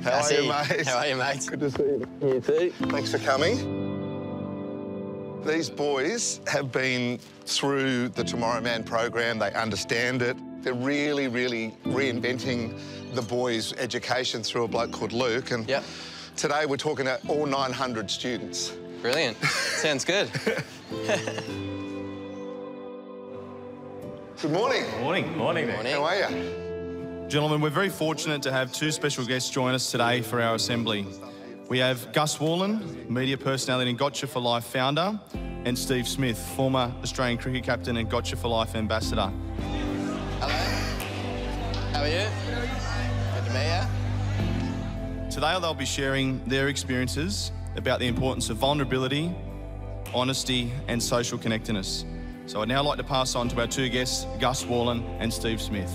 How are you, mate? How are you, mate? Good to see you. You too. Thanks for coming. These boys have been through the Tomorrow Man program. They understand it. They're really, really reinventing the boys' education through a bloke called Luke. And today we're talking to all 900 students. Brilliant. Sounds good. Good morning. Morning. Morning. How are you? Gentlemen, we're very fortunate to have two special guests join us today for our assembly. We have Gus Worland, media personality and Gotcha for Life founder, and Steve Smith, former Australian cricket captain and Gotcha for Life ambassador. Hello. How are you? Good to meet you. Today they'll be sharing their experiences about the importance of vulnerability, honesty and social connectedness. So I'd now like to pass on to our two guests, Gus Worland and Steve Smith.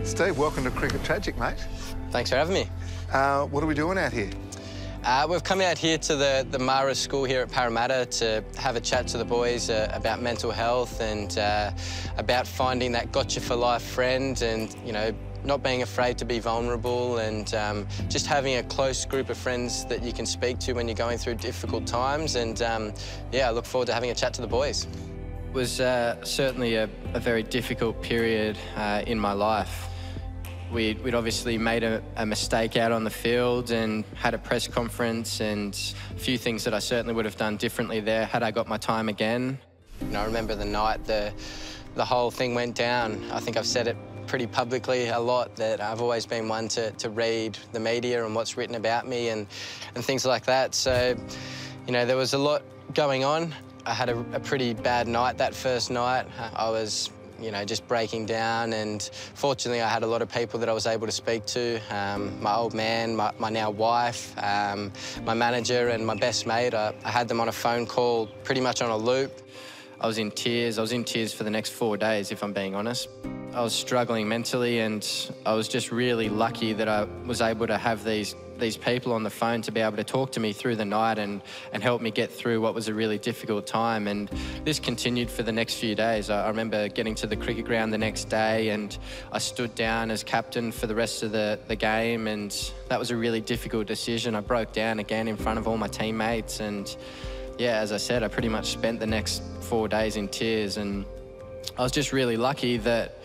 Steve, welcome to Cricket Tragic, mate. Thanks for having me. What are we doing out here? We've come out here to the Mara School here at Parramatta to have a chat to the boys about mental health and about finding that Gotcha for Life friend and, you know, not being afraid to be vulnerable and just having a close group of friends that you can speak to when you're going through difficult times. And, yeah, I look forward to having a chat to the boys. It was certainly a very difficult period in my life. We'd obviously made a mistake out on the field and had a press conference and a few things that I certainly would have done differently there had I got my time again. You know, I remember the night the whole thing went down. I think I've said it pretty publicly a lot that I've always been one to read the media and what's written about me and things like that. So, you know, there was a lot going on. I had a pretty bad night that first night. I was, you know, just breaking down, and fortunately I had a lot of people that I was able to speak to. My old man, my now wife, my manager and my best mate. I had them on a phone call pretty much on a loop. I was in tears. I was in tears for the next 4 days, if I'm being honest. I was struggling mentally, and I was just really lucky that I was able to have these people on the phone to be able to talk to me through the night and help me get through what was a really difficult time. And this continued for the next few days. I remember getting to the cricket ground the next day and I stood down as captain for the rest of the game, and that was a really difficult decision. I broke down again in front of all my teammates, and yeah, as I said, I pretty much spent the next 4 days in tears, and I was just really lucky that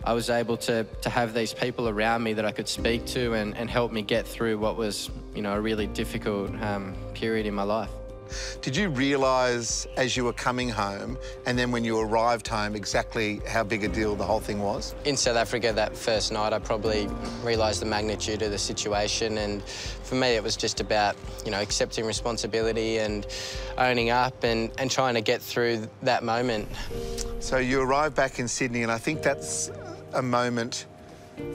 I was able to have these people around me that I could speak to and help me get through what was, you know, a really difficult period in my life. Did you realise as you were coming home and then when you arrived home exactly how big a deal the whole thing was? In South Africa that first night I probably realised the magnitude of the situation, and for me it was just about, you know, accepting responsibility and owning up and trying to get through that moment. So you arrived back in Sydney, and I think that's a moment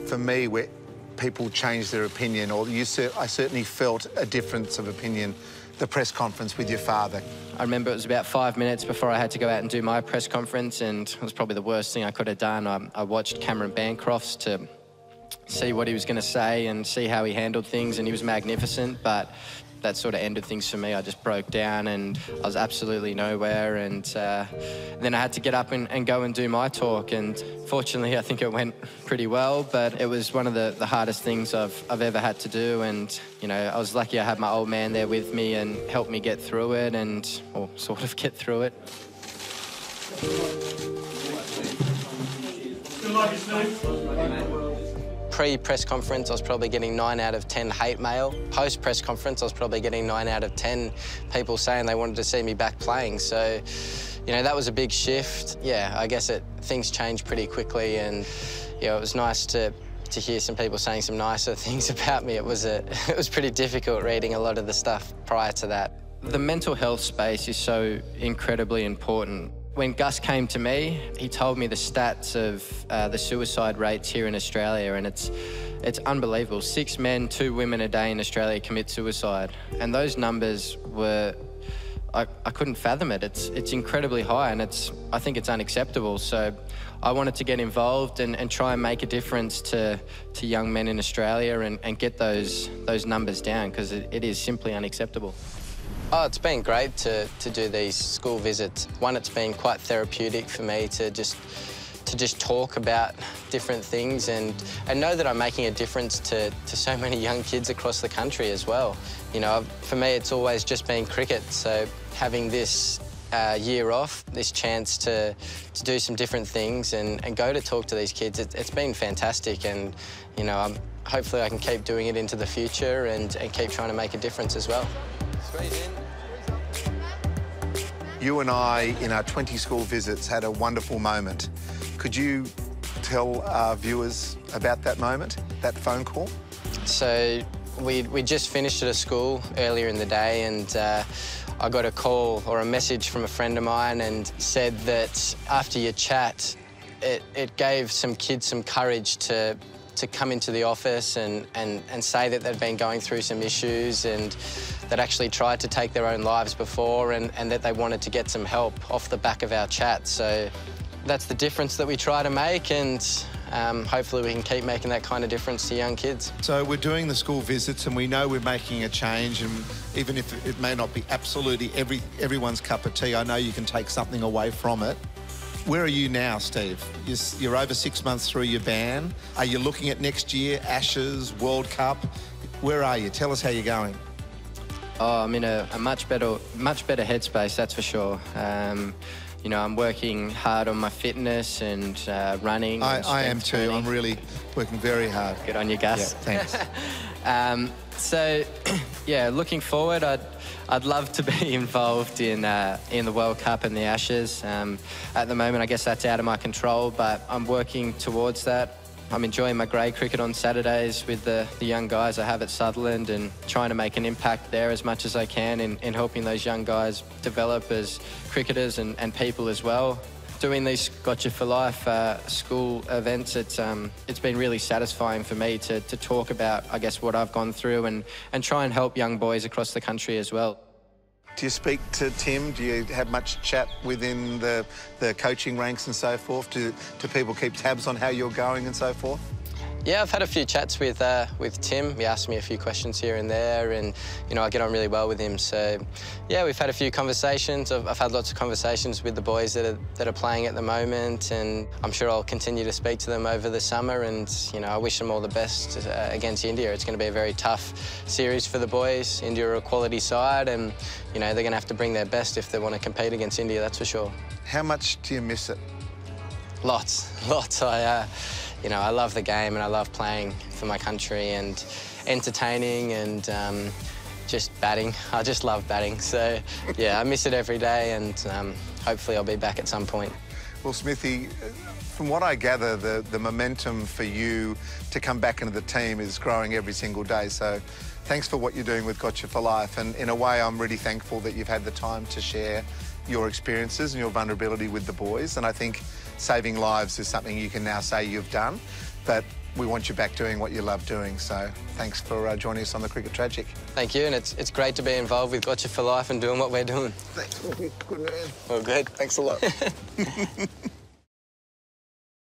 for me where people change their opinion, or I certainly felt a difference of opinion. The press conference with your father. I remember it was about 5 minutes before I had to go out and do my press conference, and it was probably the worst thing I could have done. I watched Cameron Bancrofts to see what he was going to say and see how he handled things, and he was magnificent, but that sort of ended things for me. I just broke down and I was absolutely nowhere, and then I had to get up and go and do my talk, and fortunately I think it went pretty well, but it was one of the hardest things I've ever had to do. And you know, I was lucky I had my old man there with me and helped me get through it, or sort of get through it. Pre-press conference, I was probably getting 9 out of 10 hate mail. Post-press conference, I was probably getting 9 out of 10 people saying they wanted to see me back playing. So, you know, that was a big shift. Yeah, I guess things changed pretty quickly, and, you know, it was nice to hear some people saying some nicer things about me. It was pretty difficult reading a lot of the stuff prior to that. The mental health space is so incredibly important. When Gus came to me, he told me the stats of the suicide rates here in Australia, and it's unbelievable. 6 men, 2 women a day in Australia commit suicide, and those numbers were, I couldn't fathom it. It's incredibly high, and I think it's unacceptable. So I wanted to get involved and try and make a difference to young men in Australia and get those numbers down, because it is simply unacceptable. Oh, it's been great to do these school visits. One, it's been quite therapeutic for me to just to just talk about different things and know that I'm making a difference to so many young kids across the country as well. You know, for me, it's always just been cricket, so having this year off, this chance to do some different things and go to talk to these kids, it's been fantastic, and, you know, hopefully I can keep doing it into the future and keep trying to make a difference as well. You and I, in our 20 school visits, had a wonderful moment. Could you tell our viewers about that moment, that phone call? So we just finished at a school earlier in the day, and I got a call or a message from a friend of mine and said that after your chat, it gave some kids some courage to come into the office and say that they'd been going through some issues and that actually tried to take their own lives before and that they wanted to get some help off the back of our chat. So that's the difference that we try to make, and hopefully we can keep making that kind of difference to young kids. So we're doing the school visits and we know we're making a change, and even if it may not be absolutely everyone's cup of tea, I know you can take something away from it. Where are you now, Steve? You're over 6 months through your ban. Are you looking at next year, Ashes, World Cup? Where are you? Tell us how you're going. Oh, I'm in a much better headspace, that's for sure. You know, I'm working hard on my fitness and running. I am too. I'm really working very hard. Good on you, Gus. Yeah, thanks. So, yeah, looking forward, I'd love to be involved in the World Cup and the Ashes. At the moment, I guess that's out of my control, but I'm working towards that. I'm enjoying my grade cricket on Saturdays with the young guys I have at Sutherland and trying to make an impact there as much as I can in helping those young guys develop as cricketers and people as well. Doing these Gotcha for Life school events, it's been really satisfying for me to talk about, I guess, what I've gone through and try and help young boys across the country as well. Do you speak to Tim? Do you have much chat within the coaching ranks and so forth? Do people keep tabs on how you're going and so forth? Yeah, I've had a few chats with Tim. He asked me a few questions here and there, and, you know, I get on really well with him. So, yeah, we've had a few conversations. I've had lots of conversations with the boys that are playing at the moment, and I'm sure I'll continue to speak to them over the summer. And, you know, I wish them all the best against India. It's going to be a very tough series for the boys. India are a quality side, and, you know, they're going to have to bring their best if they want to compete against India, that's for sure. How much do you miss it? Lots. You know, I love the game and I love playing for my country and entertaining and just batting. I just love batting. So, yeah, I miss it every day, and hopefully I'll be back at some point. Well, Smithy, from what I gather, the momentum for you to come back into the team is growing every single day. So thanks for what you're doing with Gotcha for Life. And in a way, I'm really thankful that you've had the time to share your experiences and your vulnerability with the boys. And I think saving lives is something you can now say you've done, but we want you back doing what you love doing. So thanks for joining us on the Cricket Tragic. Thank you, and it's great to be involved with Gotcha for Life and doing what we're doing. Thanks. Good man. Well, good. Thanks a lot.